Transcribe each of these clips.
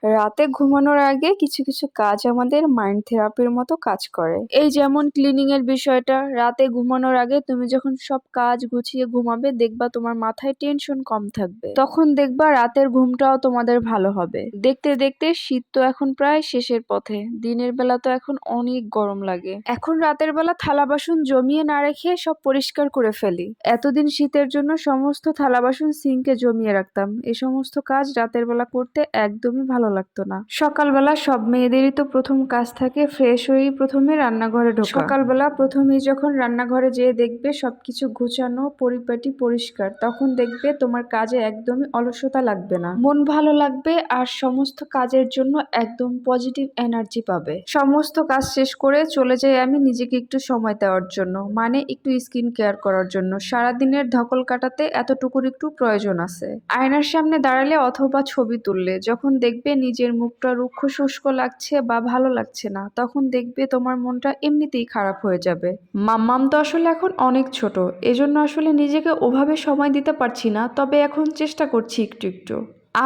রাতে ঘুমানোর আগে কিছু কিছু কাজ আমাদের মাইন্ড থেরাপির মতো কাজ করে। এই যেমন ক্লিনিং এর বিষয়টা, রাতে ঘুমানোর আগে তুমি যখন সব কাজ গুছিয়ে ঘুমাবে দেখবা তোমার মাথায় টেনশন কম থাকবে। তখন দেখবা রাতের ঘুমটাও তোমাদের ভালো হবে। দেখতে দেখতে শীত তো এখন প্রায় শেষের পথে, দিনের বেলা তো এখন অনেক গরম লাগে। এখন রাতের বেলা থালা বাসন জমিয়ে না রেখে সব পরিষ্কার করে ফেলি। এতদিন শীতের জন্য সমস্ত থালা বাসন সিঙ্কে জমিয়ে রাখতাম, এই সমস্ত কাজ রাতের বেলা করতে একদমই ভালো লাগতো না। সকালবেলা সব মেয়েদেরই তো প্রথম কাজ থাকে ফ্রেশ হয়েই প্রথমে রান্নাঘরে ঢোকা। সকালবেলা প্রথমেই যখন রান্নাঘরে যেয়ে দেখবে সবকিছু গুছানো পরিপাটি পরিষ্কার, তখন দেখবে তোমার কাজে একদমই অলসতা লাগবে না, মন ভালো লাগবে আর সমস্ত কাজের জন্য একদম পজিটিভ এনার্জি পাবে। সমস্ত কাজ শেষ করে চলে যাই আমি নিজেকে একটু সময় দেওয়ার জন্য, মানে একটু স্কিন কেয়ার করার জন্য। সারাদিনের ধকল কাটাতে এতটুকুর একটু প্রয়োজন আছে। আয়নার সামনে দাঁড়ালে অথবা ছবি তুললে যখন দেখবে নিজের মুখটা রুক্ষ শুষ্ক লাগছে বা ভালো লাগছে না, তখন দেখবে তোমার মনটা এমনিতেই খারাপ হয়ে যাবে। মাম্মাম তো আসলে এখন অনেক ছোট, এজন্য আসলে নিজেকে ওভাবে সময় দিতে পারছি না, তবে এখন চেষ্টা করছি একটু একটু।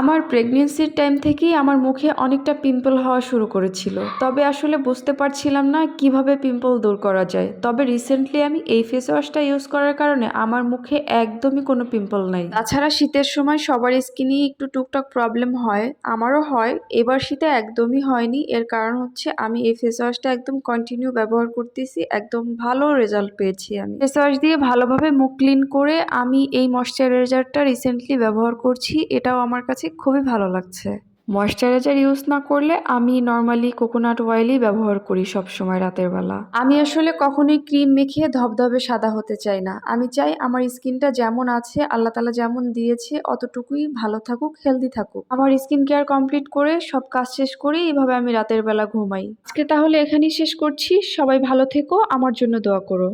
আমার প্রেগনেন্সির টাইম থেকেই আমার মুখে অনেকটা পিম্পল হওয়া শুরু করেছিল, তবে আসলে বুঝতে পারছিলাম না কিভাবে পিম্পল দূর করা যায়। তবে রিসেন্টলি আমি এই ফেস ওয়াশটা ইউজ করার কারণে আমার মুখে একদমই কোনো পিম্পল নাই। তাছাড়া শীতের সময় সবার স্কিনই একটু টুকটাক প্রবলেম হয়, আমারও হয়। এবার শীতে একদমই হয়নি, এর কারণ হচ্ছে আমি এই ফেস ওয়াশটা একদম কন্টিনিউ ব্যবহার করতেছি, একদম ভালো রেজাল্ট পেয়েছি। আমি ফেস ওয়াশ দিয়ে ভালোভাবে মুখ ক্লিন করে আমি এই ময়শ্চারাইজারটা রিসেন্টলি ব্যবহার করছি, এটাও আমার কাছে খুবই ভালো লাগছে। ময়শ্চারাইজার ইউজ না করলে আমি নর্মালি কোকোনাট অয়েলই ব্যবহার করি সব সময় রাতের বেলা। আমি আসলে কখনোই ক্রিম মেখে ধবধবে সাদা হতে চাই না, আমি চাই আমার স্কিনটা যেমন আছে আল্লাহ তাআলা যেমন দিয়েছে অতটুকুই ভালো থাকুক, হেলদি থাকুক। আমার স্কিন কেয়ার কমপ্লিট করে সব কাজ শেষ করে এইভাবে আমি রাতের বেলা ঘুমাই। আজকে তাহলে এখানেই শেষ করছি, সবাই ভালো থেকো, আমার জন্য দোয়া করো।